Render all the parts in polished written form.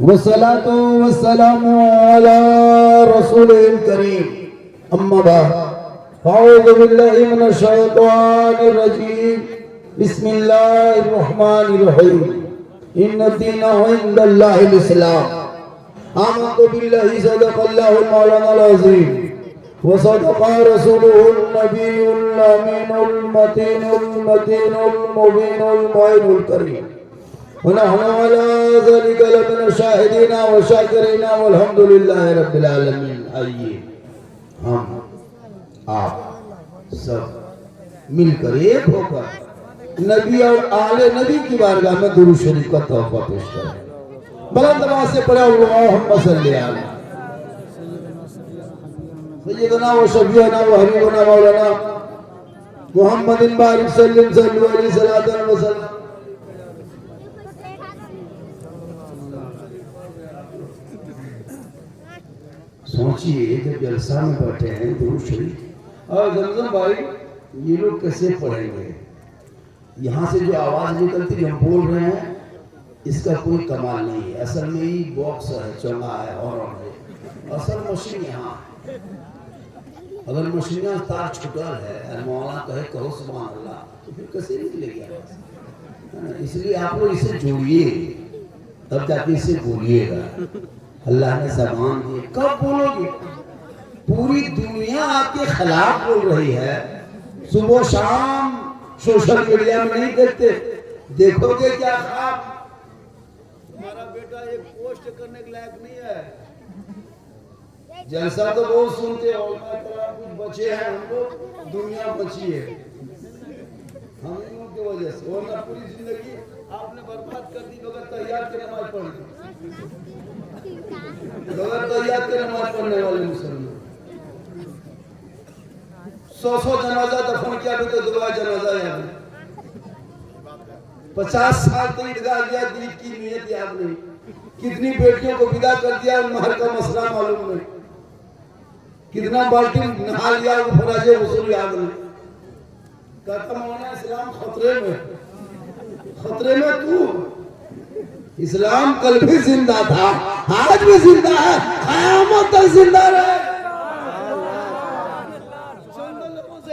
वस्सलातु वस्सलामु अला रसूलिल करीम अम्मा बाद अऊज़ु बिल्लाहि मिनश शैतानिर रजीम बिस्मिल्लाहिर रहमानिर रहीम इन्नद-दीन इंदल्लाहिल इस्लाम आमन्तु बिल्लाहि सदक़ल्लाहुल मौलानाल अज़ीम व सदक़ा रसूलुहुन नबियुल अमीनुल मतीनुल मतीनुल मुबीनुल मुइनुल करीम वनहनु अला ज़ालिका लमिन शाहिदीना व शाकिरीना वल्हम्दुलिल्लाहि रब्बिल आलमीन। आइए हम आप सब मिलकर एक होकर नबी और आले नबी की बारगाह में दुरूद शरीफ का तोहफा पेश करें। बुलंद आवाज से पढ़े अल्लाहुम्मा सल्ली अला सय्यदना व शफीअना व हबीबना मौलाना मुहम्मदिन बारिक सल्लम सल्लु अलैहि सलातन व सल्लम। सोचिए जब जलसा में बैठे हैं दुरूद शरीफ और जमजम भाई ये लोग कैसे पढ़ेंगे? यहाँ से जो आवाज निकलती है हम बोल रहे हैं इसका कोई कमाल नहीं है। असल में ही बॉक्स है, चौंगा है और है। असल मशीन यहाँ अगर मशीन तार छुटल है और मौला कहे कहो सुभान अल्लाह तो फिर कैसे निकलेगी आवाज? इसलिए आप लोग इसे जोड़िए तब जाके इसे बोलिएगा। अल्लाह ने ज़बान दी, कब बोलोगे? पूरी दुनिया आपके खिलाफ बोल रही है। सुबह शाम सोशल मीडिया में नहीं देखते, देखोगे क्या आप? हमारा बेटा एक पोस्ट करने के लायक नहीं है। जलसा तो बहुत सुनते हो, कुछ बचे हैं हम लोग, दुनिया बची है हम लोगों की वजह से। वरना पूरी जिंदगी आपने बर्बाद कर दी बगैर तैयार के नमाज पढ़ दी, बगैर तैयार के नमाज पढ़ने वाले मुसलमान 100 जनाजा दफन किया भी तो दुआ जनाजा याद नहीं। 50 साल तो ईदगाह गया, दिल की नियत याद नहीं। कितनी बेटियों को विदा कर दिया, महर का मसला मालूम नहीं। कितना बाल्टी नहा लिया, फराजे वसूल याद नहीं। कहता मौलाना इस्लाम खतरे में, खतरे में तू। इस्लाम कल भी जिंदा था, आज भी जिंदा है, क़यामत तक जिंदा रहे।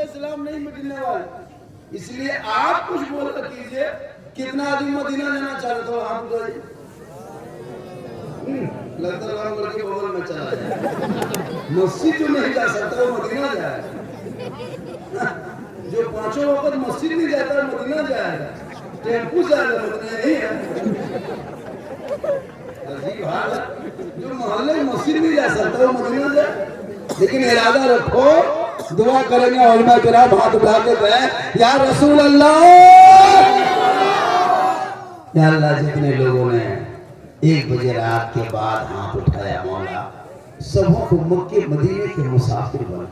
इस्लाम नहीं मिटने वाला। इसलिए आप कुछ बोल कीजिए। कितना आदमी मदीना जाना चाहते हो? आप लगता है के बगल में चला जाए। मस्जिद जो नहीं जा सकता वो मदीना जाए। जो 5 वक्त मस्जिद नहीं जाता मदीना जाएगा, टेम्पू जाएगा मदीना नहीं है। जो मोहल्ले में मस्जिद नहीं जा सकता वो मदीना जाए। लेकिन इरादा रखो, दुआ करेंगे। उलमा किराम हाथ उठा के गए, या रसूल अल्लाह, या अल्लाह जितने लोगों ने 1 बजे रात के बाद हाथ उठाया मौला सबों को मक्के मदीने के मुसाफिर बना।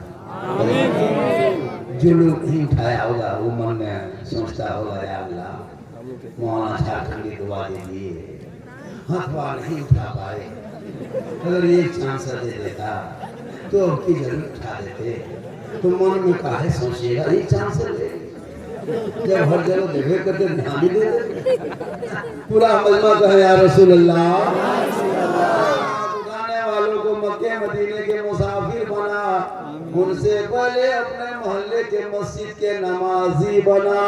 जो लोग नहीं उठाया होगा वो मन में सोचता होगा या अल्लाह मौला झारखंडी दुआ दे दिए, हथवा नहीं उठा पाए। अगर एक चांस दे देता तो उसकी जरूर उठा देते। तो मन में काहे सोचिएगा, एक चांस दे। जब हर जगह देखे करते ध्यान ही दे पूरा मजमा कहे या रसूल अल्लाह। उठाने वालों को मक्के मदीने के मुसाफिर बना, उनसे पहले अपने मोहल्ले के मस्जिद के नमाजी बना।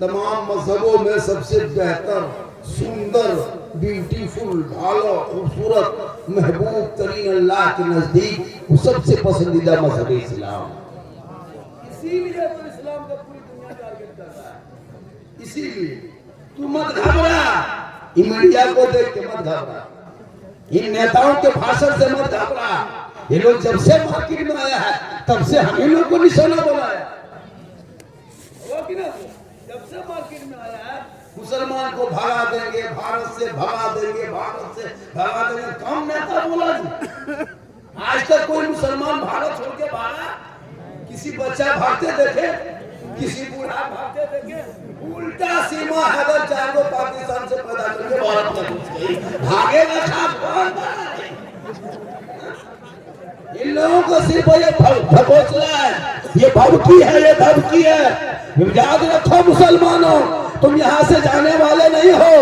तमाम मजहबों में सबसे बेहतर, सुंदर, ब्यूटीफुल, भालो, खूबसूरत, महबूब तरीन अल्लाह के नजदीक वो सबसे पसंदीदा मजहब इस्लाम। इसीलिए तो इस्लाम का पूरी दुनिया टारगेट कर रहा है। इसीलिए तू मत घबरा, मीडिया को देख के मत घबरा, इन नेताओं के भाषण से मत घबरा। ये लोग जब से मार्केट में आया है तब से हम इन लोग को निशाना बनाया। जब से मार्केट में आया है मुसलमान को भगा देंगे, भारत से भगा देंगे, भारत से भगा देंगे। कौन नेता बोला जी? आज तक कोई मुसलमान भारत छोड़ के भागा? किसी बच्चा भागते देखे? किसी बूढ़ा भागते देखे? उल्टा सीमा अगर चारों पाकिस्तान से पैदा करके भारत में घुस गई, भागेगा कौन? इन लोगों को सिर्फ ये भगोचला है, ये भभकी है, ये धमकी है। याद रखो मुसलमानों, तुम यहाँ से जाने वाले नहीं हो।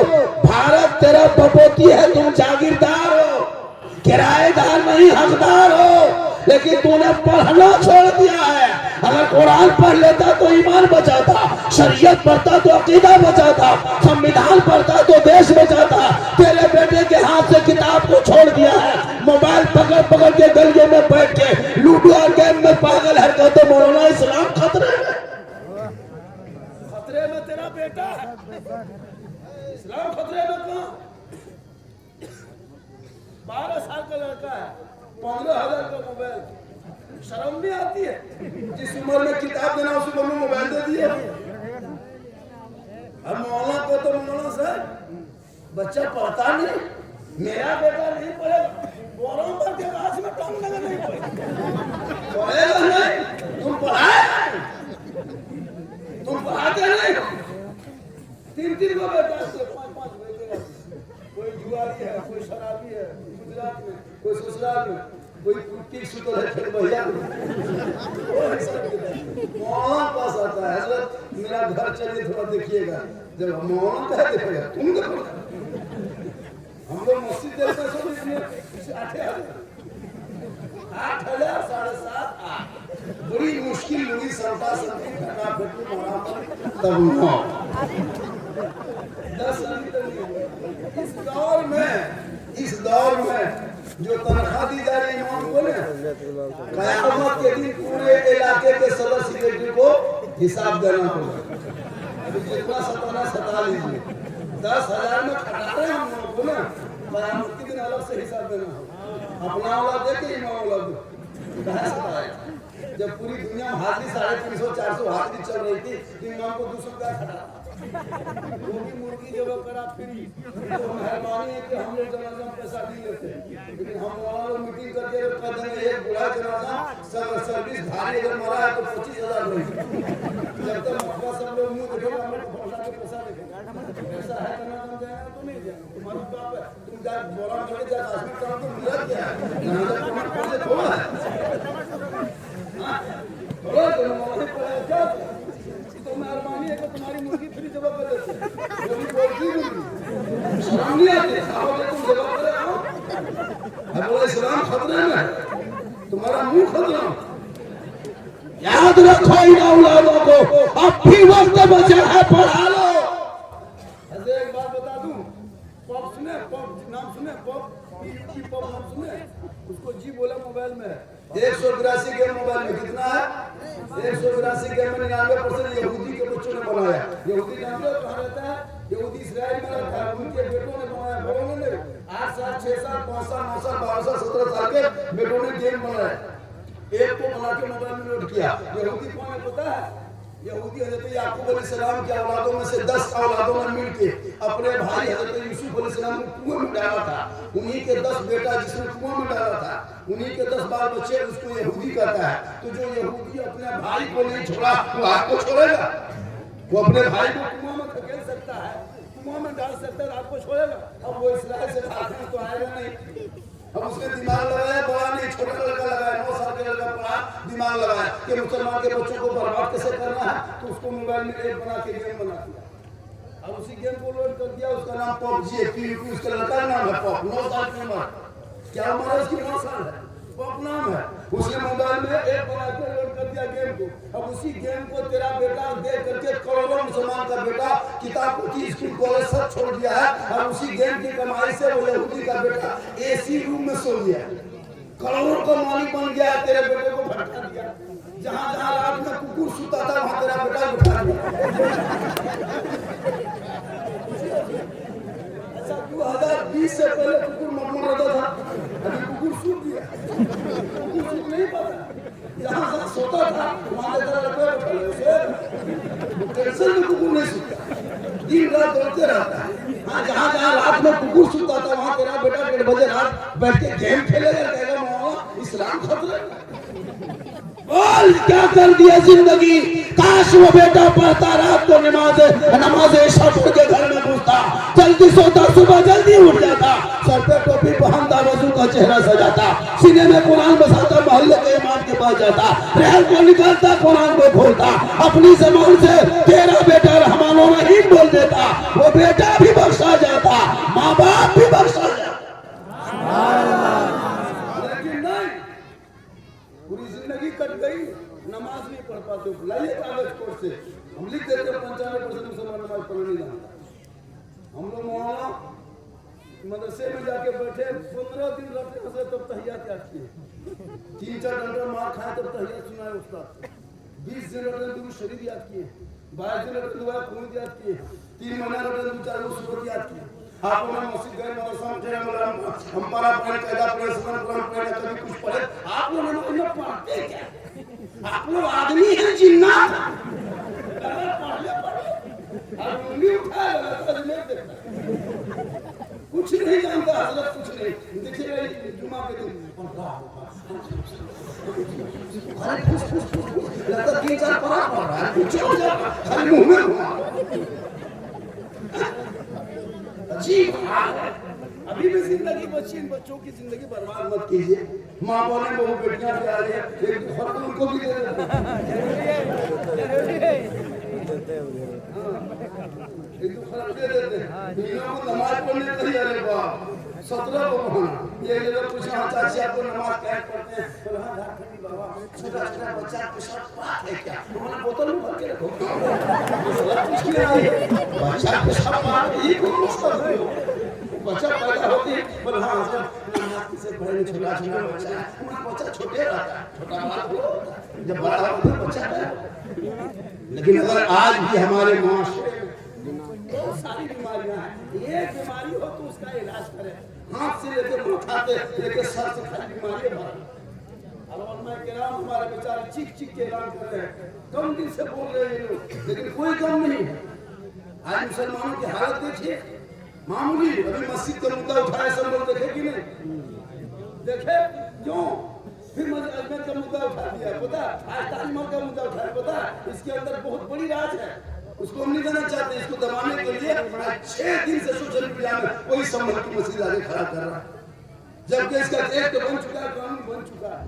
भारत तेरा बपोती है, तुम जागीरदार हो, किराएदार नहीं, हकदार हो। लेकिन तूने पढ़ना छोड़ दिया है। अगर कुरान पढ़ लेता तो ईमान बचाता, शरीयत पढ़ता तो अकीदा बचाता, संविधान पढ़ता तो देश बचाता। तेरे बेटे के हाथ से किताब को छोड़ दिया है, मोबाइल पकड़ पकड़ के गलियों में बैठ के लूडो और गेम में पागल हरकतें। मौलाना इस्लाम खतरे में, खतरे में तेरा बेटा है। इस्लाम खतरे में कहां? 12 साल का लड़का है, 15,000 का मोबाइल। शर्म नहीं आती है? जिस उम्र में किताब देना उस उम्र में मोबाइल दे दिए। अब मौलाना को तो मौलाना साहब बच्चा पढ़ता नहीं, मेरा बेटा नहीं पढ़ेगा, बोरों पर के राज में टांग लगा नहीं पढ़ेगा नहीं। तुम पढ़ाए, तुम पढ़ाते नहीं। 3-3 को बेटा, 5-5 बेटे, कोई जुआरी है, कोई शराबी है गुजरात में, कोई ससुराल में, कोई कुत्ती सुतल है फिर भैया मौलाना पास आता है। हजरत मेरा घर चलिए थोड़ा देखिएगा। जब मौलाना कह देगा तुम देखो, हम लोग मस्जिद देखते हैं सब इसमें 8,000 7:30 8 बड़ी मुश्किल हुई संता संती घटा घटी मरामत तब 9 10 इस दौर में जो तनख्वाह दी जा रही है इमाम को ना, कयामत के दिन पूरे इलाके के सदर सेक्रेटरी को हिसाब देना होगा। अभी जितना सताना सता लीजिए, 10,000 में खटा रहे हम लोगों को ना, कयामत के दिन अलग से हिसाब देना होगा। अपना वाला देके इमाम वाला दो। जब पूरी दुनिया में हाजिरी 350-400 हाजिरी चल रही थी तो इमाम को 200 रुपया खटा, वो भी मुर्गी जब करा फ्री। तो मेहरबानी है कि हम लोग जनाजा में पैसा नहीं लेते, लेकिन हम वहाँ लोग मीटिंग करके कर देंगे एक बुढ़ा जनाजा सर्विस भारी अगर मरा है तो 25,000 नहीं। जब तक मौका सब लोग मुँह देखेगा हम लोग भरोसा के पैसा देखेंगे। पैसा है जनाजा जाएगा तो नहीं जाएगा, तुम्हारा बाप है, तुम जा बोला करके जा आदमी काम तो मिला क्या है, जनाजा तुम्हारे पैसे थोड़ा है। तो मेहरबानी है कि तुम्हारी मुर्गी फ्री जवाब कर देते हैं, शर्म नहीं आती? तुम जवाब करे हो, इस्लाम खतरे में, तुम्हारा मुंह खतरा। याद रखो इन औलादों को, अब भी वक्त बचा है, पढ़ा लो। ऐसे एक बात बता दूं, पॉप सुने, पॉप नाम सुने, पॉप नाम सुने, उसको जी बोला मोबाइल में 182 गेम मोबाइल में कितना है? 182 गेम में 99% यहूदी के बच्चों ने बनाया। यहूदी जानते हो कहाँ रहता है? यहूदी इस्राइल में रहता है, उनके बेटों ने बनाया। बड़ों ने 8 साल 6 साल 5 साल 9 साल 12 साल 17 साल के बेटों ने गेम बनाया। एक को बना के मोबाइल में लोड किया। यहूदी कौन है पता है? यहूदी हजरत याकूब अलैहिस्सलाम की औलादों में से 10 औलादों ने मिलके अपने भाई हजरत यूसुफ अलैहिस्सलाम को कुएं में डाला था। उन्हीं के 10 बेटा जिसने कुएं में डाला था, उन्हीं के 10 बाल बच्चे, उसको यहूदी कहता है। तो जो यहूदी अपने भाई को नहीं छोड़ा वो आपको छोड़ेगा? वो अपने भाई को कुआं में धकेल सकता है, कुआं में डाल सकता है, आपको छोड़ेगा? अब वो इस्राएल से खाते तो आएगा नहीं। अब उसने दिमाग लगाया, बड़ा नहीं छोटा लड़का लगाया, 9 साल का लड़का पड़ा, दिमाग लगाया कि मुसलमान के बच्चों को बर्बाद कैसे करना है। तो उसको मोबाइल में एक बना के गेम बना दिया। अब उसी गेम को लोड कर दिया, उसका नाम पबजी है, PUBG, उसका लड़का नाम है पॉप, 9 साल की उम्र। क्या उम्र है उसकी? 9 साल है, पॉप नाम है। उसने मोबाइल में एक बना के लोड कर दिया गेम को। अब उसी गेम को तेरा बेटा देख करके करोड़ों मुसलमान का बेटा किताब पढ़ी, स्कूल कॉलेज सब छोड़ दिया है। और उसी गेम की कमाई से वो यहूदी का बेटा AC रूम में सो गया, करोड़ों का मालिक बन गया। तेरे बेटे को भटका दिया, जहाँ जहाँ रात में कुकुर सुता था वहाँ तेरा बेटा बिठा दिया। अच्छा 2020 से पहले कुकुर मर रहता था, अभी कुकुर सूख गया। कुकुर सूख नहीं पाता, जहाँ जहाँ सोता था वहाँ तेरा बेटा टेंशन में कुकुर नहीं सूखता, दिन रात दौड़ते रहता है। हाँ जहाँ जहाँ रात में कुकुर सूता था वहाँ तेरा बेटा 1:30 बजे रात बैठ के गेम खेलेगा, कहेगा मौला इस्लाम खतरे में। हाल क्या कर दिया जिंदगी। काश वो बेटा पढ़ता रात को नमाज इशा पढ़ के घर में घुसता, जल्दी सोता, सुबह जल्दी उठ जाता, सर पे टोपी पहनता, वजू का चेहरा सजाता, सीने में कुरान बसाता, मोहल्ले के इमाम के पास जाता, रहल को निकालता, कुरान को खोलता, अपनी जबान से तेरा बेटा रहमान व रहीम बोल देता, वो बेटा भी बख्शा जाता, माँ बाप भी बख्शा जाता। लेकिन नहीं, पूरी जिंदगी कट गई, नमाज नहीं पढ़ पाते। लाइए कागज कोर्ट से हम लिख देते हैं 95% मुसलमान नमाज पढ़ना नहीं जानता। हम लोग वहाँ मदरसे में जाके बैठे 15 दिन रहते हंसे तब तहियात याद किए, 3-4 घंटा मार खाए तब तहियात सुनाए उस्ताद, 20 दिन रहते दुरूद शरीफ याद किए, 22 दिन रहते दुआ कुनूत याद किए, 3 महीना रहते 2-4 सूरत याद किए। आप लोग मस्जिद गए, मदरसा में गए, हम पारा पढ़े, कायदा पढ़े, सुन्नत कुरान पढ़े, कभी कुछ पढ़े, आप लोग इन्हें पढ़ते क्या? आप लोग आदमी हैं जिन्नात, कुछ नहीं जानता हजरत, कुछ नहीं। देखिएगा जुमा के दिन लगता 3-4 पढ़ा पढ़ रहा है, कुछ हो जाता खाली मुंह में। अजीब अभी भी जिंदगी बची, इन बच्चों की जिंदगी बर्बाद मत कीजिए। माँ बोले बहु बेटियां प्यार है, एक फर्क उनको भी दे देते नमाज पढ़ने नहीं। अरे बाप 17 को पढ़ना, ये लोग पूछे हाँ चाची आपको नमाज कैसे पढ़ते हैं, बोले हाँ झारखंडी बाबा, छोटा-छोटा बच्चा आपके साथ बात है क्या, उन्होंने बोतल में भर के रखो, कुछ नहीं आई बच्चा के साथ बात है, ये कौन मुश्किल है, बच्चा पैदा होती है, बोले हाँ नमाज से पहले छोटा-छोटा बच्चा है, हमारा बच्चा छोटे रहता है, छोटा बात हो, जब बड़ा होता है बच्चा है। लेकिन अगर आज भी हमारे माशरे बहुत सारी बीमारियां हैं, एक बीमारी हो तो उसका इलाज करें, हाथ से लेके माथा से लेके सर से खाली बीमारी है। हमारे बेचारे चीख के ऐलान कर रहे हैं, कम दिन से बोल रहे हैं लोग, लेकिन कोई कम नहीं है। आज मुसलमानों की हालत देखिए, मामूली अभी मस्जिद का मुद्दा उठाया, सब लोग देखे कि नहीं देखे, क्यों फिर मस्जिद का मुद्दा उठा दिया, पता आज ताजमहल का मुद्दा उठाया, पता इसके अंदर बहुत बड़ी राज है, उसको हम नहीं देना चाहते, इसको दबाने के लिए 6 दिन से सोशल मीडिया में कोई संभल की मस्जिद आगे खड़ा कर रहा है, जबकि इसका एक तो बन चुका है, कानून बन चुका है,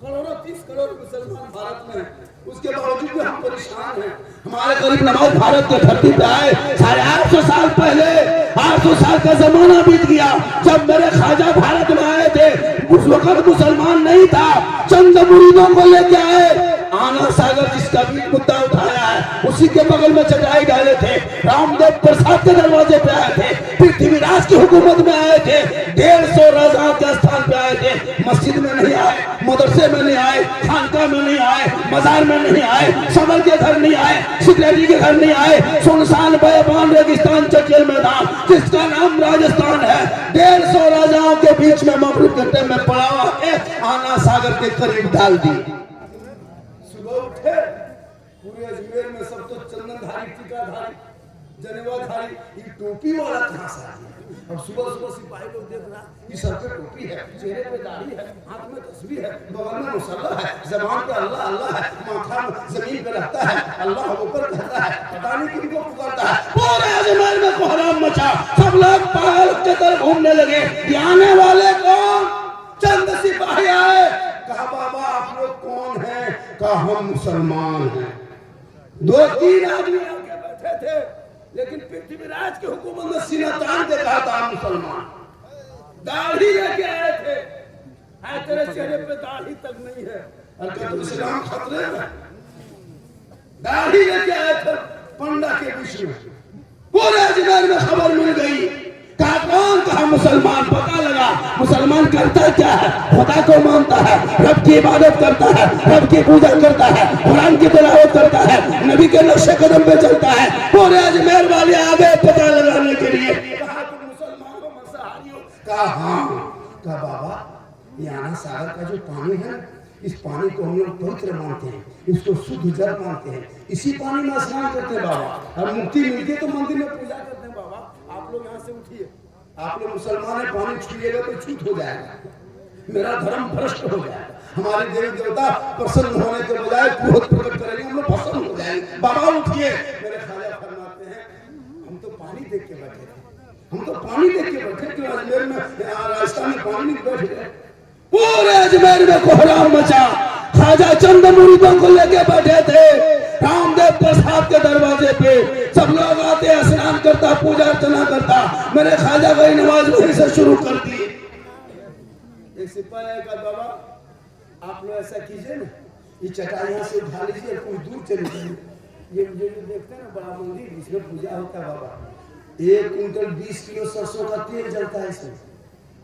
करोड़ों 30 करोड़ मुसलमान भारत में, उसके बावजूद भी हम परेशान हैं। हमारे करीब नमाज भारत के धरती पे आए 850 साल पहले, 800 साल का जमाना बीत गया जब मेरे ख्वाजा भारत में आए थे, उस वक्त मुसलमान नहीं था, चंद मुरीदों को लेके आए, आना सागर जिसका भी मुद्दा उठाया है उसी के बगल में चटाई डाले थे, रामदेव प्रसाद के दरवाजे पे आए थे, पृथ्वीराज की हुकूमत में आए थे, 150 राजाओं के स्थान पे आए थे, मस्जिद में नहीं आए, मदरसे में नहीं आए, खानका में नहीं आए, मजार में नहीं आए, समर के घर नहीं आए, सिकरेटी के घर नहीं आए, सुनसान बेबान रेगिस्तान चचेल मैदान जिसका नाम राजस्थान है, 150 राजाओं के बीच में मगरिब के टाइम में पड़ा हुआ है, आना सागर के करीब डाल दी। उठे पूरे अजमेर में सब तो चंदनधारी, टीकाधारी, जनेवाधारी, ये टोपी वाला कहां से आ गया? और सुबह सिपाही लोग देख रहा, ये सर पे टोपी है, चेहरे पे दाढ़ी है, हाथ में तस्बीह है, बगल में मुसल्ला है, जबान पे अल्लाह अल्लाह है, माथा जमीन पे रहता है, अल्लाह ऊपर कहता है, पता नहीं किनको पुकारता है। पूरे अजमेर में कोहराम मचा, सब लोग पागल के तरफ घूमने लगे, आने वाले कौन? चंद सिपाही आए, कहा बाबा आप लोग कौन हैं? कहा हम मुसलमान हैं। 2-3 आदमी आके बैठे थे, लेकिन पृथ्वीराज की हुकूमत में सीना तान के कहा था मुसलमान, दाढ़ी लेके आए थे, तेरे चेहरे पे दाढ़ी तक नहीं है, और इस्लाम खतरे में, दाढ़ी लेके आए थे पंडा के बीच में, पूरे अजमेर में खबर मिल गई, कहा कौन? कहा मुसलमान। पता लगा मुसलमान करता क्या है, खुदा को मानता है, रब की इबादत करता है, रब की पूजा करता है, कुरान की तिलावत करता है, नबी के नक्शे कदम पे चलता है। पूरे अजमेर वाले आ गए पता लगाने के लिए, कहा तुम मुसलमान हो, मांसाहारी हो? कहा हाँ। कहा बाबा ये आना सागर का जो पानी है, इस पानी को हम लोग पवित्र मानते हैं, इसको शुद्ध जल मानते हैं, इसी पानी में स्नान करते हैं बाबा, और मुक्ति मिलती है तो मंदिर में पूजा करते हैं बाबा। आप लोग यहाँ से उठिए, आप लोग मुसलमान है, पानी छुएगा तो छूट हो जाएगा, मेरा धर्म भ्रष्ट हो जाएगा, हमारे देवी देवता प्रसन्न होने के बजाय क्रोध प्रकट करेंगे, हम लोग प्रसन्न हो जाएंगे। बाबा उठिए। मेरे ख्वाजा फरमाते हैं हम तो पानी देख के बैठे थे, हम तो पानी देख के बैठे, क्यों अजमेर में राजस्थान में पानी नहीं बैठे थे। पूरे अजमेर में कोहराम मचा, ख्वाजा चंद मुरीदों को लेके बैठे थे रामदेव प्रसाद के दरवाजे पे। सब लोग आते, स्नान करता, पूजा अर्चना करता। मेरे ख्वाजा गई नमाज वहीं से शुरू कर दी। एक सिपाही का बाबा आप लोग ऐसा कीजिए ना, ये चटाई यहाँ से उठा लीजिए, कुछ दूर चले जाइए। ये जो देखते हैं ना बड़ा मंदिर, इसमें पूजा होता है बाबा। 1 कुंटल 20 किलो सरसों का तेल जलता है इसमें।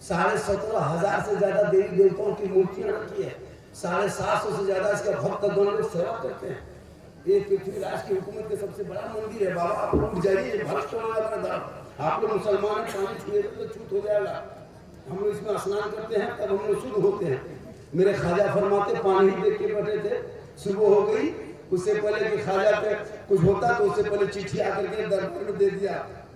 17,500 से ज्यादा देवी देवताओं की मूर्तियां रखी है। 750 से ज्यादा इसका भक्तगण लोग सेवा करते हैं। ये पृथ्वीराज की हुकूमत के सबसे बड़ा मंदिर है बाबा। आप उठ जाइए, भ्रष्ट हो जाएगा। आप लोग मुसलमान पानी छुएगा तो छूत हो जाएगा। हम लोग इसमें स्नान करते हैं तब हम लोग शुद्ध होते हैं। मेरे ख्वाजा फरमाते पानी ही देख के बैठे थे। सुबह हो गई, उससे पहले कि ख्वाजा पे कुछ होता तो उससे पहले चिट्ठी आकर के दरबार में दे दिया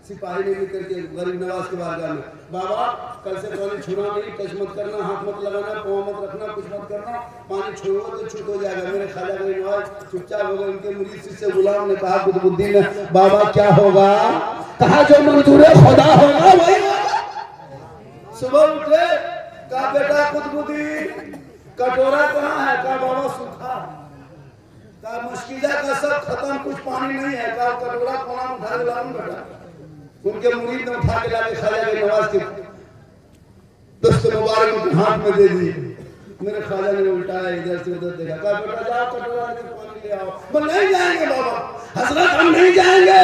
सिपाही ने लेकर के गरीब नवाज के बारगाह में। बाबा कल से पानी छूना नहीं, टच मत करना, हाथ मत लगाना, पाँव मत रखना, कुछ मत करना। पानी छूओगे तो छूट हो जाएगा। मेरे ख्वाजा गरीब नवाज चुपचाप हो गए। उनके मुरीद शिष्य गुलाम ने कहा कुतुबुद्दीन ने, बाबा क्या होगा? कहा जो मंजूर खुदा होगा वही होगा। सुबह उठे, कहा बेटा कुतुबुद्दीन कटोरा कहाँ है? कहा बाबा सूखा। कहा मुश्किला का सब खत्म, कुछ पानी नहीं है। कहा कटोरा कोना उठा के लाऊं बेटा। उनके मुरीद ने उठा के लाके ख्वाजा के नवाज के दस्त मुबारक उनके हाथ में दे दिए। मेरे ख्वाजा ने उल्टाया, इधर से उधर देखा, कहा बेटा जाओ कटोरा लेकर पानी ले आओ। बोल नहीं जाएंगे बाबा, हजरत हम नहीं जाएंगे।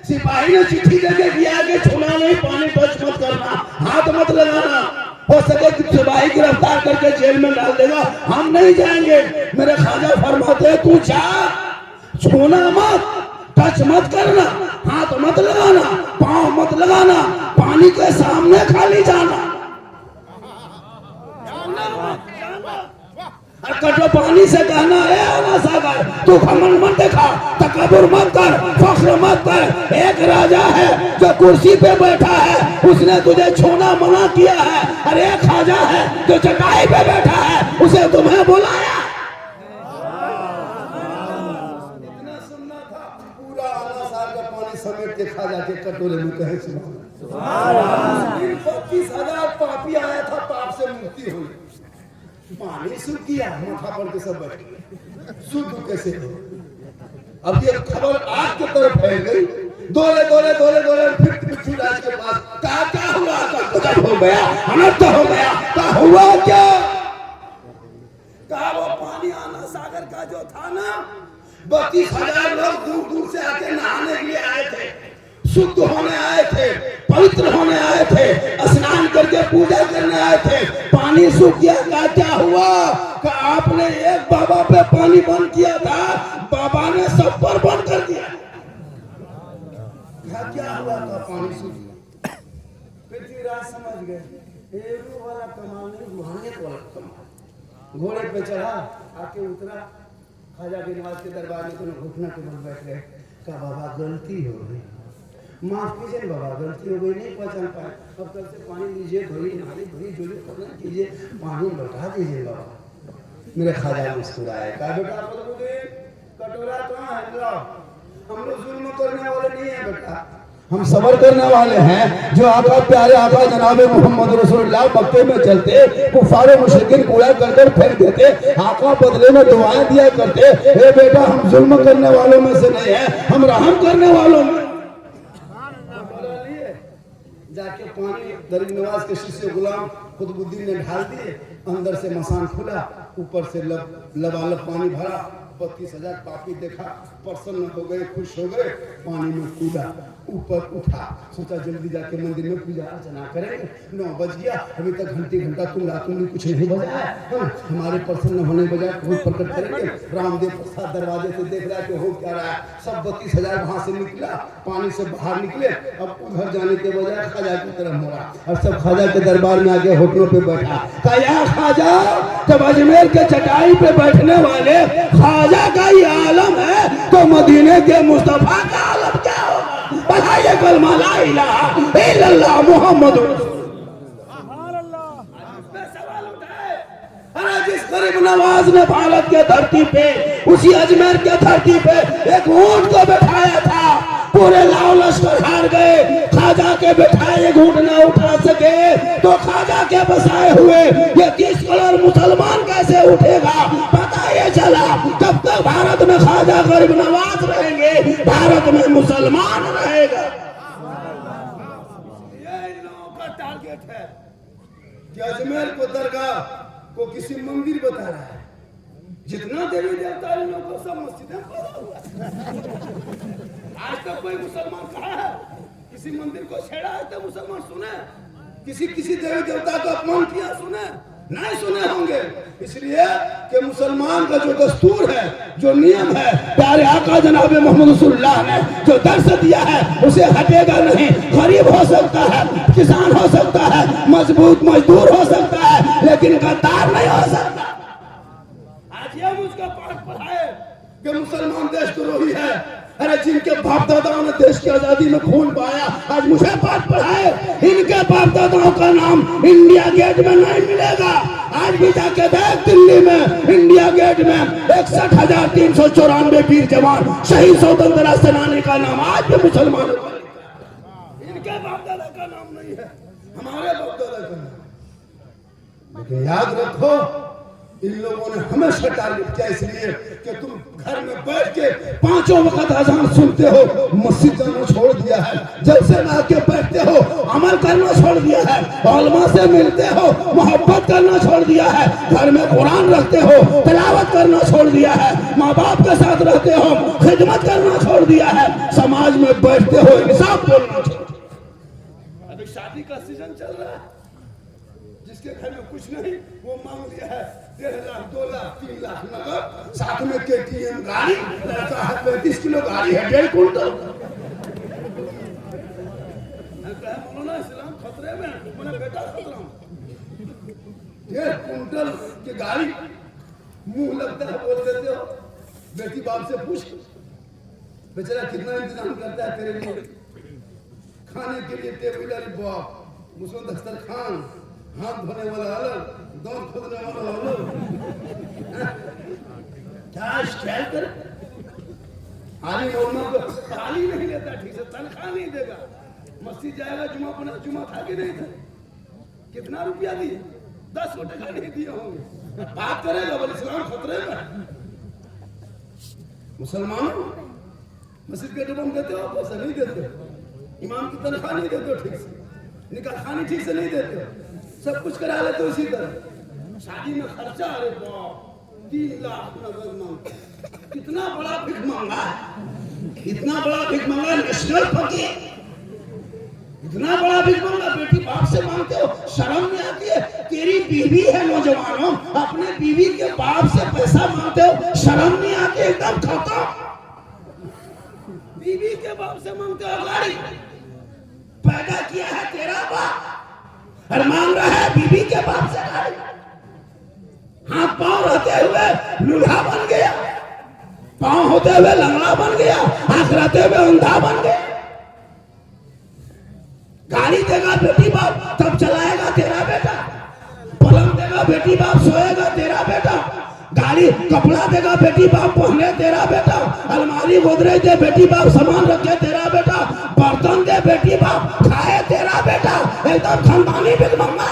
सिपाही ने चिट्ठी देके दिया कि छूना नहीं, पानी टच मत करना, हाथ मत लगाना, हो सके तो सिपाही गिरफ्तार करके जेल में डाल देगा, हम नहीं जाएंगे। मेरे ख्वाजा फरमाते तू जा, छूना मत, टच मत करना, हाथ मत लगाना, पाँव मत लगाना, पानी के सामने खाली जाना। कटो पानी से कहना है आना सागर, तू घमंड मत दिखा, तकब्बुर मत कर, फख्र मत कर। एक राजा है जो कुर्सी पे बैठा है, उसने तुझे छूना मना किया है। और एक ख्वाजा है जो चटाई पे बैठा है, उसे तुम्हें बुलाया। इतना सुनना था, पूरा आना सागर का पानी समेट के ख्वाजा के कटोरे में कहे सुभान अल्लाह। 35,000 पापी आया था, पाप से मुक्ति हुई। पानी शुद्ध किया, माथा पर के सब बैठे, शुद्ध कैसे हो? अब ये खबर आग की तरफ फैल गई। दौड़े दौड़े दौड़े दौड़े फिर पृथ्वीराज के पास, कहा क्या हुआ? गजब हो गया, अनर्थ हो गया। कहा हुआ क्या? कहा वो पानी आना सागर का जो था ना, 32,000 लोग दूर दूर से आके नहाने के लिए आए थे, शुद्ध होने आए थे, पवित्र होने आए थे, स्नान करके पूजा करने आए थे। पानी सूख गया। का क्या हुआ? कि आपने एक बाबा पे पानी बंद किया था, बाबा ने सब पर बंद कर दिया। क्या हुआ? था पानी सूख गया। पृथ्वीराज समझ गए, एरू वाला कमाल नहीं, रूहानियत वाला कमाल। घोड़े पे चढ़ा, आके उतरा, ख्वाजा के नवाज के दरबार में तो घुटना के बल बैठ गए। कहा बाबा गलती हो गई, माफ कीजिए बाबा, गलती हो गई, नहीं पहचान पाए। अब कल से पानी लीजिए, भरी नाली भरी, जो करना कीजिए, पानी लौटा दीजिए बाबा। मेरे ख्वाजा मुस्कुराए, कहा बेटा कटोरा कहाँ है? लाओ। हम लोग जुल्म करने वाले नहीं है बेटा, हम सबर करने वाले हैं। जो आका प्यारे आका जनाबे मोहम्मद रसूलुल्लाह मक्के में चलते, कुफार मुशरिकीन कूड़ा कर फेंक देते, आका बदले में दुआएं दिया करते। ए बेटा हम जुल्म करने वालों में से नहीं है, हम रहम करने वालों में। जाके पानी गरीब नवाज के शिष्य गुलाम कुतुबुद्दीन ने ढाल दिए। अंदर से मसान खुला, ऊपर से लबालब पानी भरा। 32,000 पापी देखा, प्रसन्न हो गए, खुश हो गए। पानी में कूदा, ऊपर उठा, सोचा जल्दी जाके मंदिर में पूजा अर्चना करेंगे। 9 बज गया, अभी तक घंटा तुमने कुछ नहीं बजाया। हमारे प्रसन्न होने बजाय क्रोध प्रकट करेंगे। रामदेव प्रसाद दरवाजे से देख रहा है कि हो क्या रहा है। सब 32,000 वहां से निकला, पानी से बाहर निकले। अब उधर जाने के बजाय ख्वाजा की तरफ मोड़ा, और सब ख्वाजा के दरबार में आके होटलों पे बैठा। कहा ख्वाजा, जब अजमेर के चटाई पे बैठने वाले ख्वाजा का ही आलम है, तो मदीने के मुस्तफा का आलम क्या होगा? बताइए कलमा ला इलाहा इल्लल्लाह मुहम्मद रसूलुल्लाह। सवाल उठाए, जिस गरीब नवाज ने भारत के धरती पे, उसी अजमेर के धरती पे एक ऊंट को बैठाया था। पूरे लाओ लश्कर हार गए, ख्वाजा के बैठाए ऊंट न उठा सके, तो ख्वाजा के बसाए हुए ये 30 करोड़ मुसलमान कैसे उठेगा? पता ये चला तब तक भारत में ख्वाजा गरीब नवाज रहेंगे, भारत में मुसलमान रहेगा। ये इन लोगों का टारगेट है कि अजमेर को दरगाह को किसी मंदिर बता रहा है। जितना देवी देवता इन लोगों को सब मस्जिदें पड़ा हुआ है। आज तक कोई मुसलमान कहा है किसी मंदिर को छेड़ा है तो मुसलमान सुने? किसी देवी देवता का अपमान किया सुने? नहीं सुने होंगे। इसलिए कि मुसलमान का जो दस्तूर है, जो नियम है, प्यारे आका जनाब मोहम्मद रसूलुल्लाह ने जो दर्श दिया है उसे हटेगा नहीं। गरीब हो सकता है, किसान हो सकता है, मजबूत मजदूर हो सकता है, लेकिन गद्दार नहीं हो सकता। आज ये मुझको पाठ पढ़ाए कि मुसलमान देशद्रोही है। अरे जिनके बाप दादाओं ने देश की आजादी में खून बहाया, आज मुझे पाठ पढ़ाए इनके बाप दादाओं का नाम इंडिया गेट में नहीं मिलेगा। आज भी जाके देख दिल्ली में इंडिया गेट में 61,394 वीर जवान शहीद स्वतंत्रता सेनानी का नाम आज भी मुसलमानों का, इनके बाप दादा का नाम नहीं है, हमारे बाप दादा का नाम। लेकिन याद रखो इन लोगों ने हमेशा टारगेट किया, इसलिए कि तुम घर में बैठ के 5 वक्त अजान सुनते हो, मस्जिद जाना छोड़ दिया है, जलसे में आके बैठते हो, अमल करना छोड़ दिया है, उलमा से मिलते हो, मोहब्बत करना छोड़ दिया है, घर में कुरान रखते हो, तिलावत करना छोड़ दिया है, माँ बाप के साथ रहते हो, खिदमत करना छोड़ दिया है, समाज में बैठते हो, इंसाफ बोलना छोड़। अभी शादी का सीजन चल रहा है, जिसके घर में कुछ नहीं वो मांग लिया है 1.5 लाख 2 लाख 3 लाख नगद, साथ में KTM गाड़ी, लड़का है 35 किलो गाड़ी है 1.5 कुंटल। मौलाना इस्लाम खतरे में, मेरा बेटा खतरा में। 1.5 कुंटल की गाड़ी मुंह लगता है बोल देते हो। बेटी बाप से पूछ बेचारा कितना इंतजाम करता है तेरे लिए, खाने के लिए टेबल वाली बाप, मुझको दस्तरखान, हाथ धोने वाला अलग, दांत खोदने वाला अलग। क्या स्टाइल कर? आली मोहम्मद को ताली नहीं लेता ठीक से, तनख्वाह नहीं देगा, मस्जिद जाएगा जुमा पढ़ा, जुमा था कि नहीं था? कितना रुपया दिए? 10 टका नहीं दिए होंगे। बात करेगा बोले इस्लाम खतरे में। मुसलमानों मस्जिद के डबम देते हो, पैसा नहीं देते, इमाम की तनख्वाह नहीं देते हो ठीक से, निकाह खानी ठीक से नहीं देते, सब कुछ करा लेते हो इसी तरह। शादी में खर्चा, अरे बाप 3 लाख नगद मांग, कितना बड़ा भिख मांगा, इतना बड़ा भिख मांगा नेशनल फकीर, इतना बड़ा भिख मांगा, बेटी बाप से मांगते हो, शर्म नहीं आती है? तेरी बीवी है नौजवानों, अपने बीवी के बाप से पैसा मांगते हो, शर्म नहीं आती? एकदम खत्म। बीवी के बाप से मांगते हो गाड़ी, पैदा किया है तेरा बाप और मांग रहा है बीवी के बाप से गाड़ी। हाथ पांव रहते हुए लूल्हा बन गया, पांव होते हुए लंगड़ा बन गया, आंख रहते हुए अंधा बन गया। गाड़ी देगा बेटी बाप तब चलाएगा तेरा बेटा, पलंग देगा बेटी बाप सोएगा तेरा बेटा, गाड़ी कपड़ा देगा बेटी बाप पहने तेरा बेटा, अलमारी गोदरेज दे बेटी बाप सामान रखे तेरा बेटा, बर्तन दे बेटी बाप खाए तेरा बेटा, एकदम खानदानी बिल मंगा।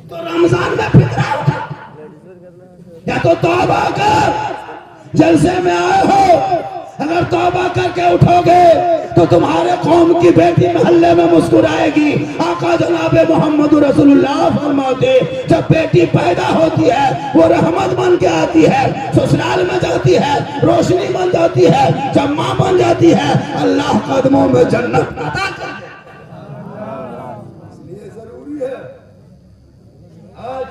तो रमजान में फितरा उठा या तो तौबा कर, जलसे में आए हो, अगर तौबा करके उठोगे तो तुम्हारे कौम की बेटी मोहल्ले में मुस्कुराएगी। आका जनाब मोहम्मद रसूलुल्लाह फरमाते जब बेटी पैदा होती है वो रहमत बन के आती है, ससुराल में जाती है रोशनी बन जाती है, जब माँ बन जाती है अल्लाह कदमों में जन्नत अता कर देता है। इसलिए जरूरी है आज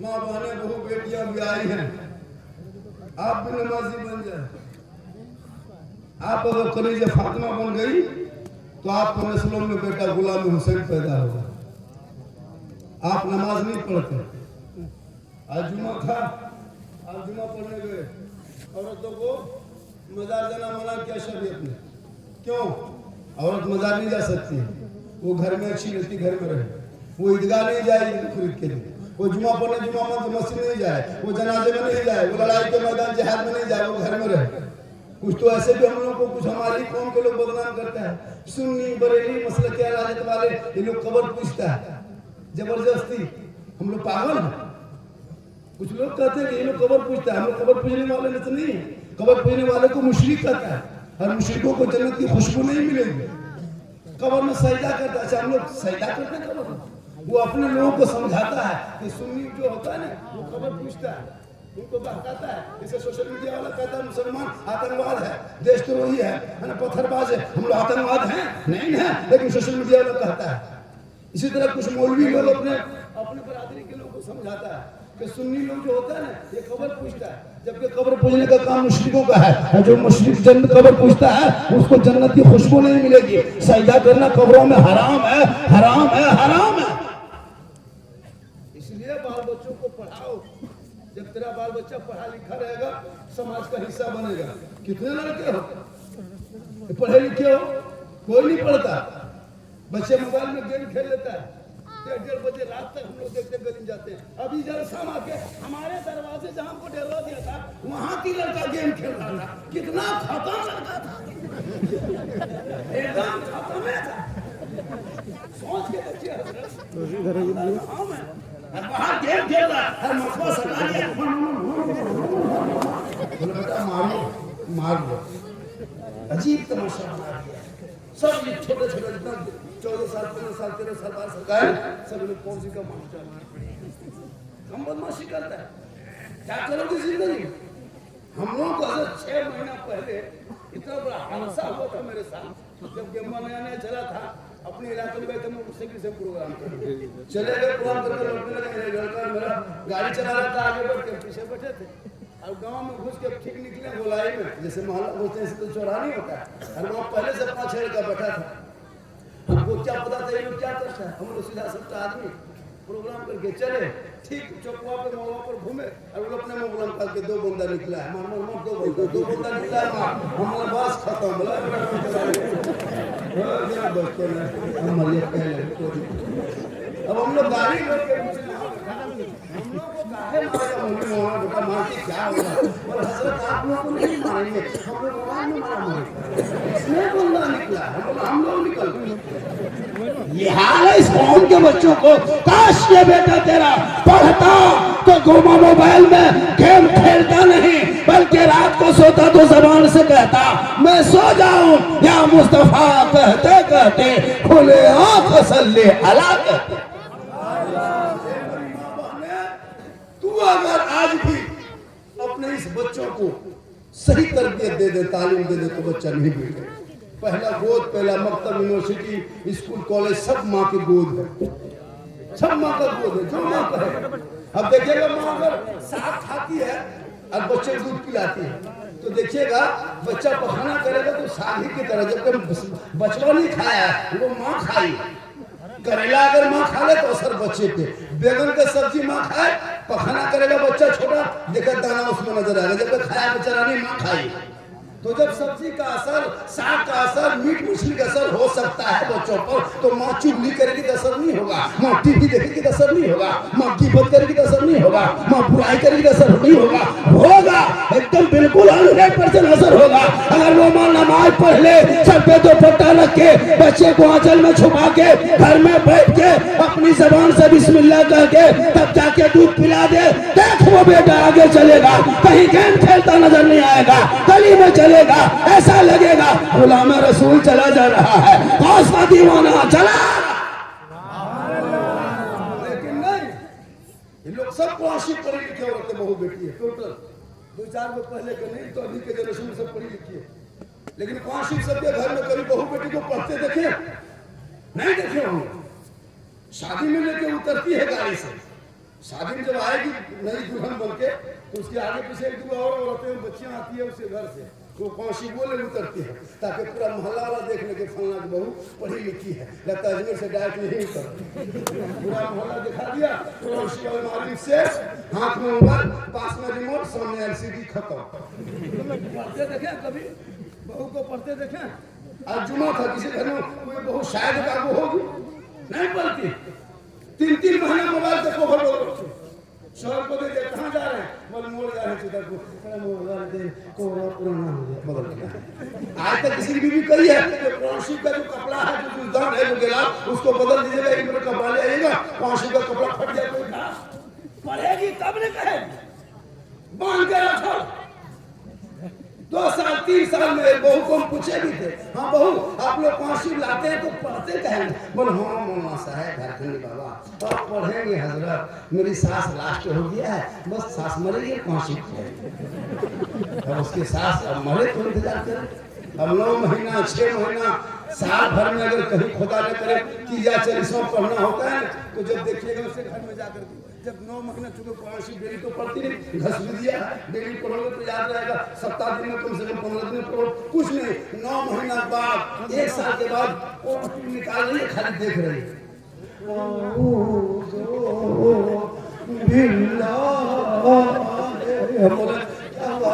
माँ बहने बहू बेटियां भी आई हैं, आप भी नमाजी बन जाए। आप अगर कलीजे फातिमा बन गई तो आपको नस्लों में बेटा गुलाम हुसैन पैदा होगा। आप नमाज नहीं पढ़ते, आज जुमा था, आज जुमा पढ़ने गए, औरतों को मजार जाना मना किया शरीयत ने। क्यों? औरत मजार नहीं जा सकती, वो घर में अच्छी रहती, घर में रहे। वो ईदगाह नहीं जाए खरीद के लिए, वो जुमा पढ़ने जुमा मस्जिद नहीं जाए, वो जनाजे में नहीं जाए, वो लड़ाई के मैदान जिहाद में नहीं जाए, वो घर में रहे। कुछ तो ऐसे भी हम लोग को, कुछ हमारी कौम के लोग बदनाम करते हैं, सुन्नी बरेली मसलक के राजत वाले, ये लोग कब्र पूछता है जबरदस्ती। हम लोग पागल हैं। कुछ लोग कहते हैं कि ये लोग कब्र पूछता है, हम लोग कब्र पूजने वाले में तो नहीं है। कब्र पूजने वाले को मुशरिक कहता है, और मुशरिकों को जन्नत की खुशबू नहीं मिलेगी। कब्र में सजदा करता है, अच्छा हम लोग सजदा करते हैं कब्र में। वो अपने लोगों को समझाता है कि सुन्नी जो होता है ना, वो कब्र पूछता है, उनको बहकाता है। जैसे सोशल मीडिया वाला कहता है मुसलमान आतंकवाद है, देशद्रोही है ना, पत्थरबाज है। हम लोग आतंकवाद हैं नहीं है, लेकिन सोशल मीडिया वाला कहता है। इसी तरह कुछ मौलवी लोग अपने बरादरी के लोगों को समझाता है कि सुन्नी लोग जो होता है ना, ये कब्र पूछता है, जबकि कब्र पूजने का काम मुशरिकों का है। जो मुशरिक जन्नत कब्र पूछता है, उसको जन्नत की खुशबू नहीं मिलेगी। सजदा करना कब्रों में हराम है, हराम है, हराम है। इसलिए बाल बच्चों को पढ़ाओ। जब तेरा बाल बच्चा पढ़ा लिखा रहेगा, समाज का हिस्सा बनेगा। कितने लड़के हो पढ़े लिखे हो, कोई नहीं पढ़ता। बच्चे मोबाइल में गेम खेल लेता है, 1:30 बजे रात तक हम लोग देखते गली जाते हैं। अभी जलसा के हमारे दरवाजे जहाँ हमको डरवा दिया था, वहाँ की लड़का गेम खेल रहा था। कितना खत्म लड़का था, एकदम खत्म था। सोच के बच्चे बाहर गेम खेल रहा है, मसवा सका लिया, बेटा मारो मार लो। अजीब तमाशा बना दिया। सब ये छोटे छोटे 14 साल 15 साल 13 साल बाद सरकार सब लोग पौजी का मास्टर हम बदमाशी करता है। क्या करोगे जिंदगी? हम लोगों को 6 महीना पहले इतना बड़ा हादसा हुआ था मेरे साथ। जब गेमा नया नया चला था, अपने इलाके में गए थे, मोटरसाइकिल से प्रोग्राम चले गए। प्रोग्राम करके लौटने लगे, लड़का मेरा गाड़ी चला रहा था, आगे बढ़ के पीछे बैठे थे। और गांव में घुस के ठीक निकले गोलाई में, जैसे मोहल्ला बोलते हैं तो चौराहा नहीं होता है। और वहाँ पहले से 5-6 लड़का बैठा था। हमको क्या पता था ये लोग क्या करता है। हम लोग सीधा सबका आदमी प्रोग्राम करके चले, ठीक चौकवा पे मोहल्ला पर घूमे, और वो अपने में प्रोग्राम करके 2 बंदा निकला है। मार मार 2 बंदा निकला है। हमारा बस खत्म बोला। अब हम लोग गाड़ी लेके हम लोग को काहे मारा मार के क्या होगा? और हजरत आप लोग को नहीं मारेंगे, हम लोग मोबाइल में मारेंगे। इसमें बंदा निकला, हम लोग निकल गए। ये हाल है इस कौम के बच्चों को। काश ये बेटा तेरा पढ़ता तो गोमा मोबाइल में गेम खेलता नहीं, बल्कि रात को सोता तो जबान से कहता मैं सो जाऊं या मुस्तफा कहते कहते खुले आंख सल्ले अला कहते। तू अगर आज भी अपने इस बच्चों को सही तरबियत दे दे, तालीम दे दे, तो बच्चा नहीं बिगड़े। पहला गोद, पहला मकतब, यूनिवर्सिटी, स्कूल, कॉलेज सब माँ की गोद है, सब माँ का गोद है, जो माँ का है। अब देखिएगा माँ अगर साग खाती है और बच्चे को दूध पिलाती है, तो देखिएगा बच्चा पखाना करेगा तो साग ही की तरह। जब बचवा नहीं खाया वो माँ खाई। करेला अगर माँ खा ले तो असर बच्चे पे। बैगन का सब्जी माँ खाए, पखाना करेगा बच्चा छोटा, देखा दाना उसमें नजर आएगा। जब खाया बेचारा नहीं, माँ खाई। तो जब सब्जी का असर, साग का असर, मीट मछली का असर हो सकता है बच्चों पर, तो माँ चुगली करेगी तो असर नहीं होगा, माँ टीवी देखेगी तो असर नहीं होगा, माँ गिबत करेगी तो असर नहीं होगा, माँ बुराई करेगी तो असर नहीं होगा। होगा एकदम बिल्कुल 100% असर होगा। अगर वो माँ नमाज पढ़ ले, सर पे दुपट्टा रख के, बच्चे को आंचल में छुपा के, घर में बैठ के अपनी जबान से बिस्मिल्लाह कह के तब जाके दूध पिला दे, देख वो बेटा आगे चलेगा। कहीं गेम खेलता नजर नहीं आएगा, गली में चलेगा, ऐसा लगेगा गुलाम रसूल चला जा रहा है, कौन सा दीवाना चला। लेकिन नहीं, ये लोग सब आशिक पढ़े लिखे औरतें बहू बेटी है, टोटल 2-4 गो पहले के नहीं तो अभी के जनरेशन में सब पढ़ी लिखी है। लेकिन आशिक सबके घर में कभी बहू बेटी को पढ़ते देखे नहीं देखे होंगे। शादी में लेके उतरती है गाड़ी से, शादी में जब आएगी नई दुल्हन बन के, तो उसके आगे पीछे 1-2 और औरतें बच्चियां आती है उसके घर से, वो कौशी बोले उतरती है, ताकि पूरा मोहल्ला वाला देख ले कि फलना की बहू पढ़ी लिखी है। लगता है अजमेर से डायरेक्ट नहीं उतर, पूरा मोहल्ला दिखा दिया। कौशी वाले मालिक से हाथ में मोबाइल, पास में रिमोट, सामने LCD खत्म। पढ़ते देखे कभी बहू को पढ़ते देखे? आज जुमा था, किसी घर में कोई बहू शायद का वो होगी नहीं पढ़ती। 3-3 महीना मोबाइल से कोहर बोल शहर को दे कहाँ जा रहे हैं? बोले मोड़ जा रहे हैं चितर को। मोड़ जा रहे थे कोहरा पुराना हो गया बदल गया। आज तक किसी की बीवी कही है कि पांशी का जो कपड़ा है जो गुलदान है जो गिला उसको बदल दीजिएगा, एक मेरा कपड़ा ले आइएगा, पांशी का कपड़ा फट जाए कोई कहा पढ़ेगी तब ने कहेगी बांध के रखो। 2 साल 3 साल में बहू को हम पूछे भी थे, हाँ बहू आप लोग पांशी लाते हैं तो पढ़ते कहेंगे? बोले हाँ मौलाना साहब झारखंडी बाबा अब पढ़ेंगे हजरत, मेरी सास लास्ट हो गया है, बस सास मरेगी पांशी अब उसके सास अब मरे तो इंतजार करें। अब 9 महीना 6 महीना साल भर में अगर कहीं खुदा न करे 30-40 पढ़ना होता है तो जब देखिएगा उसके घर में जाकर जब 9 महीना चुके पांशी डेली तो पढ़ती नहीं, घस भी दिया डेली पढ़ोगे तो याद रहेगा, सप्ताह दिन में कम से कम 15 दिन पढ़ो, कुछ नहीं 9 महीना बाद 1 साल के बाद वो निकाल रही है, खाली देख रही है।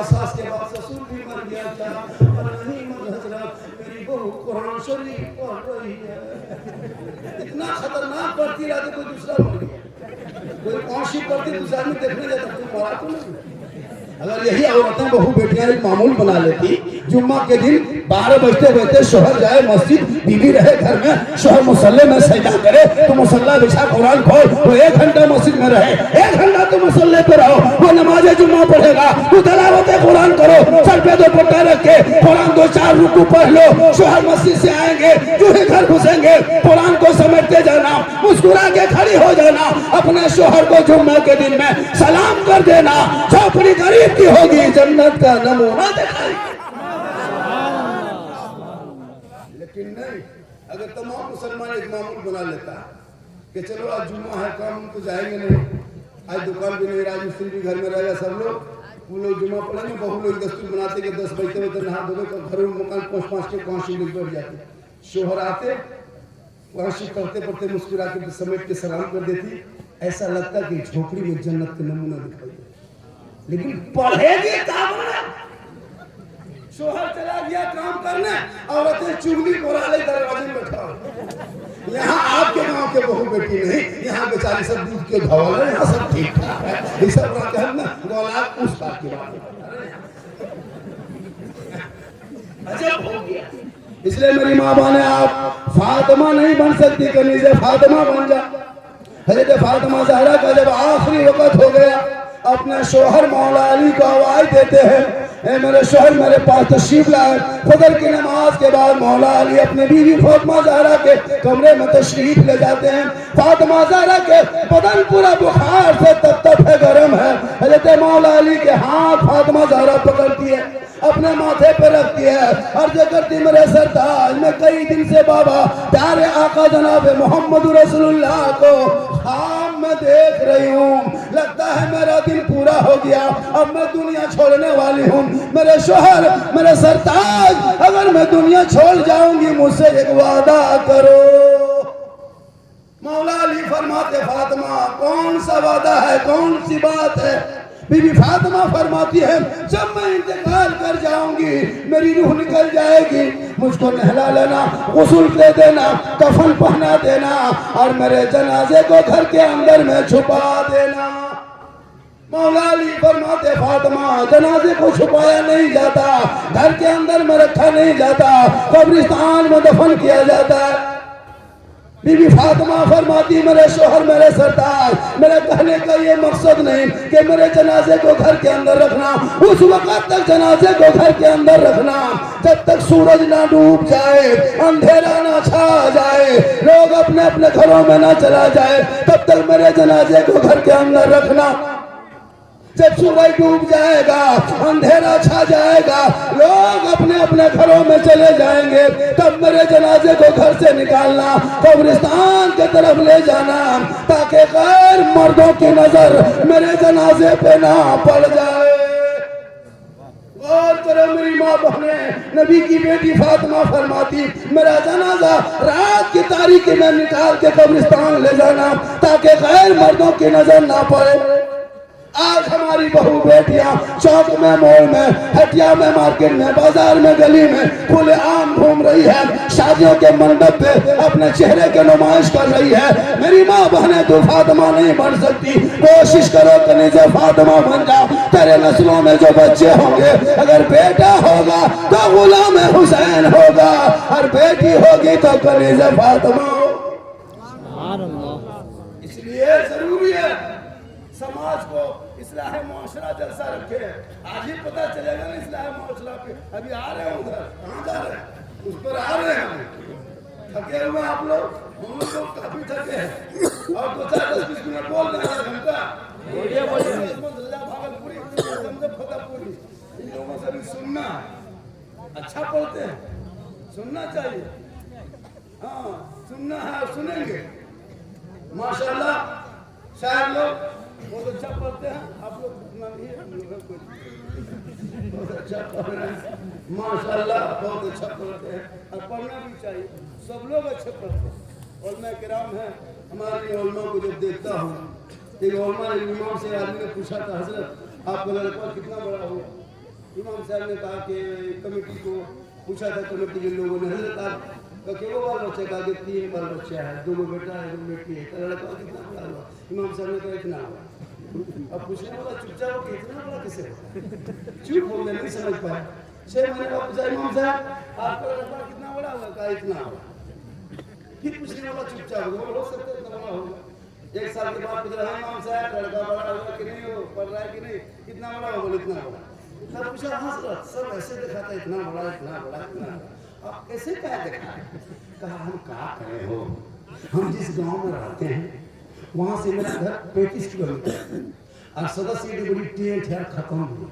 सास के बाद ससुर भी मर गया था, नहीं मर हजरत मेरी बहू कुरान शरीफ पढ़ रही है। इतना खतरनाक पढ़ती रहती कोई दूसरा मर गया, कोई पांशी पढ़ती दूसरा आदमी देखने जाता तो मरा तो नहीं। अगर यही औरतें बहू बेटियां एक मामूल बना लेती, जुम्मा के दिन 12 बजते शोहर जाए मस्जिद, बीवी रहे घर में, शोहर मुसल्ले में सजदा करे तो मुसल्ला बिछा कुरान खोल, वो 1 घंटा मस्जिद में रहे, 1 घंटा तो मुसल्ले पे रहो, वो नमाज जुम्मा पढ़ेगा, तू तलावत कुरान करो, सर पे दुपट्टा रख के कुरान 2-4 रुकू पढ़ लो, शोहर मस्जिद से आएंगे जो ही घर घुसेंगे कुरान को समेटते जाना, मुस्कुरा के खड़ी हो जाना, अपने शोहर को जुम्मा के दिन में सलाम कर देना, झोपड़ी गरीब की होगी, जन्नत का नमूना दिखाई। लेकिन नहीं, अगर तमाम मुसलमान एक मामूल बना लेता कि चलो आज जुम्मा है काम तो जाएंगे नहीं, आज दुकान भी नहीं, राज मिस्त्री भी घर में रहेगा, सब लोग वो लोग जुम्मा पढ़ेंगे, बहू लोग दस्तूर बनाते कि 10 बजते नहा धोवे तो घर में मकान 5-5 के 5 मिनट बैठ जाते, शोहर आते पांशी पढ़ते पढ़ते मुस्कुरा के समेट के सलाम कर देती, ऐसा लगता कि झोपड़ी में जन्नत का नमूना दिखाई दे। लेकिन पढ़ेगी काम ना, शोहर चला गया काम करने, औरतें चुगली कोराले दरवाजे में बैठा। यहाँ आपके गांव के बहू बेटी नहीं, यहाँ बेचारी सब दूध के धवल है, यहाँ सब ठीक ठाक है, ये सब रहते हैं ना गौलाद उस बात की बात अजब हो गया। इसलिए मेरी माँ बने आप फातिमा नहीं बन सकती, कनीज़े फातिमा बन जा। हज़रत फातिमा ज़हरा का जब आखिरी वक्त हो गया, अपने शोहर मौला अली को आवाज देते हैं, ए मेरे शोहर मेरे पास तशरीफ लाए। फजर की नमाज के बाद मौला अली अपनी बीवी फातिमा ज़हरा के कमरे में तशरीफ ले जाते हैं। फातिमा ज़हरा के बदन पूरा बुखार से तप है, गर्म है। हज़रत मौला अली के हाथ फातिमा ज़हरा पकड़ती है, अपने माथे पर रखती है, अर्ज करती मेरे सरताज मैं कई दिन से बाबा प्यारे आका जनाब मोहम्मद रसूलुल्लाह को ख्वाब में देख रही हूँ, लगता है मेरा दिन पूरा हो गया, अब मैं दुनिया छोड़ने वाली हूँ। मेरे शोहर मेरे सरताज अगर मैं दुनिया छोड़ जाऊंगी मुझसे एक वादा करो। मौला अली फरमाते फातिमा कौन सा वादा है, कौन सी बात है? बीबी फातिमा फरमाती है जब मैं इंतकाल कर जाऊंगी मेरी रूह निकल जाएगी, मुझको नहला लेना, गुस्ल दे देना, कफन पहना देना और मेरे जनाजे को घर के अंदर में छुपा देना। मौला अली फरमाते फातिमा जनाजे को छुपाया नहीं जाता, घर के अंदर में रखा नहीं जाता, कब्रिस्तान में दफन किया जाता है। बीबी फातिमा फरमाती मेरे शोहर मेरे सरताज मेरे कहने का ये मकसद नहीं कि मेरे जनाजे को घर के अंदर रखना, उस वक्त तक जनाजे को घर के अंदर रखना जब तक सूरज ना डूब जाए, अंधेरा ना छा जाए, लोग अपने अपने घरों में ना चला जाए, तब तक मेरे जनाजे को घर के अंदर रखना। जब सूरज डूब जाएगा, अंधेरा छा जाएगा, लोग अपने अपने घरों में चले जाएंगे, तब मेरे जनाजे को घर से निकालना, कब्रिस्तान की तरफ ले जाना ताकि गैर मर्दों की नजर मेरे जनाजे पे ना पड़ जाए। और करो मेरी माँ बहने, नबी की बेटी फातिमा फरमाती मेरा जनाजा रात की तारीकी में निकाल के कब्रिस्तान ले जाना ताकि गैर मर्दों की नजर ना पड़े। आज हमारी बहू बेटियां चौक में, मोड़ में, हटिया में, मार्केट में, बाजार में, गली में खुले आम घूम रही है। शादियों के मंडप पे अपने चेहरे के नुमाइश कर रही है। मेरी माँ बहने तो फातिमा नहीं बन सकती, कोशिश करो कनीज़े फातिमा बन जाओ। तेरे नस्लों में जो बच्चे होंगे, अगर बेटा होगा तो गुलाम हुसैन होगा, और बेटी होगी तो कनीज़े फातिमा। इसलिए जरूरी है समाज को इस्लाह मुआशरा जलसा रखे। आज ही पता चलेगा ना इस्लाह मुआशरा पे। अभी आ रहे हैं उधर, कहाँ जा रहे हैं, उस पर आ रहे हैं। थके हुए आप लोग, हम लोग काफी थके हैं। और 2-4-10-20 मिनट बोल रहे हैं, घंटा भागलपुरी फतेहपुरी, इन लोगों से भी सुनना। अच्छा पढ़ते हैं, सुनना चाहिए। हाँ सुनना है, सुनेंगे माशाल्लाह। शायर लोग बहुत अच्छा पढ़ते हैं, आप लोग इतना नहीं है, हम लोग बहुत अच्छा पढ़ रहे हैं माशाल्लाह, बहुत अच्छा पढ़ते हैं। और पढ़ना भी चाहिए, सब लोग अच्छे पढ़ते हैं। उलमा किराम हैं, हमारे उलमा को जब देखता हूँ, एक उलमा इमाम से आदमी ने पूछा था, हजरत आपका लड़का कितना बड़ा हुआ? इमाम साहब ने कहा कि कमेटी को पूछा था, कमेटी के लोगों ने, हजरत आप केवो बाल बच्चे का? 3 बाल बच्चा है, 2 बेटा है, 1 बेटी है। लड़का कितना बड़ा हुआ? इमाम साहब ने कहा इतना हुआ। अब पूछने वाला चुपचाप हो, इतना बड़ा किसे? चुप हो गए, नहीं समझ पाए। 6 महीने बाद पूछा, इमाम साहब आपका लड़का कितना बड़ा हुआ? कहा इतना हुआ। फिर पूछने वाला चुपचाप हो गया, हो सकता है इतना बड़ा होगा। 1 साल के बाद पूछ रहा है, इमाम साहब लड़का बड़ा हुआ कि नहीं, हो पढ़ रहा है कि नहीं, कितना बड़ा होगा? इतना बड़ा। तब पूछा, हाँ सर, सब ऐसे दिखाता इतना बड़ा, इतना बड़ा, इतना बड़ा। आप कैसे क्या देखा? कहा हम क्या करें हो, हम जिस गांव में रहते हैं वहां से मेरा घर 35 किलोमीटर है, और सदस्य की बड़ी ट्रेन ठहर खत्म हुई।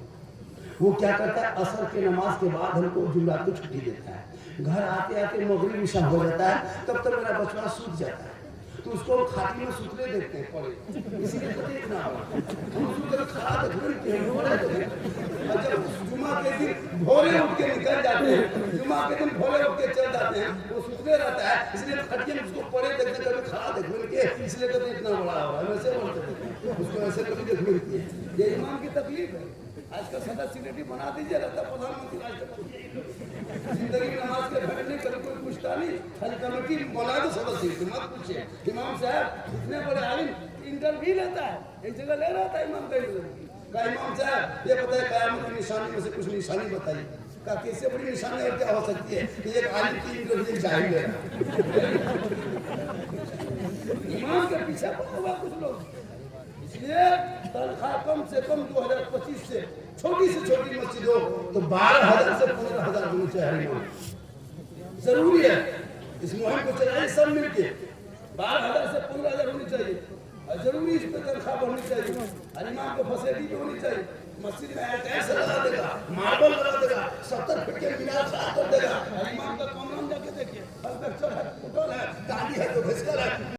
वो क्या करता है, असर के नमाज के बाद हमको जुमरात को छुट्टी देता है। घर आते आते मगरिब इशा हो जाता है, तब तक मेरा बचवा सूत जाता है। तो उसको खाटी में सुतले देखते हैं पड़े, इसीलिए तो देखना और जब जुमा के दिन भोरे उठ के निकल जाते हैं, जुमा के दिन भोरे उठ के चल जाते हैं, वो सुतले रहता है, इसलिए खटिया में उसको पड़े देखते कभी खड़ा देख के, इसलिए कभी इतना बड़ा हो रहा है, वैसे बोलते उसको ऐसे कभी देख मिलती है। ये इमाम की तकलीफ है। आजकल सदस्य बना दीजिए, रहता प्रधानमंत्री राष्ट्रपति, जिंदगी में नमाज के घंटे नहीं, कभी कोई पूछता नहीं, खाली कमेटी बोला तो सदस्य मत पूछे। इमाम साहब इतने बड़े आलिम, इंटरव्यू लेता है, एक जगह ले रहा था इमाम का, इमाम साहब ये बताए कयामत की निशानी में से कुछ निशानी बताइए। का कैसे बड़ी निशानी और क्या हो सकती है कि एक आलिम की इंटरव्यू जाहिर है। इमाम के पीछे पड़ा हुआ कुछ लोग। इसलिए तनख्वाह कम से कम 2025 से छोटी मस्जिद हो तो 12,000 से 15,000 होनी चाहिए। जरूरी है इस मुहिम को चलाए सब मिलके। 12,000 से 15,000 होनी चाहिए, और जरूरी इस पर तनख्वाह बढ़नी चाहिए, और इमाम को फैसिलिटी भी होनी चाहिए। मस्जिद में ऐसा लगा देगा, मार्बल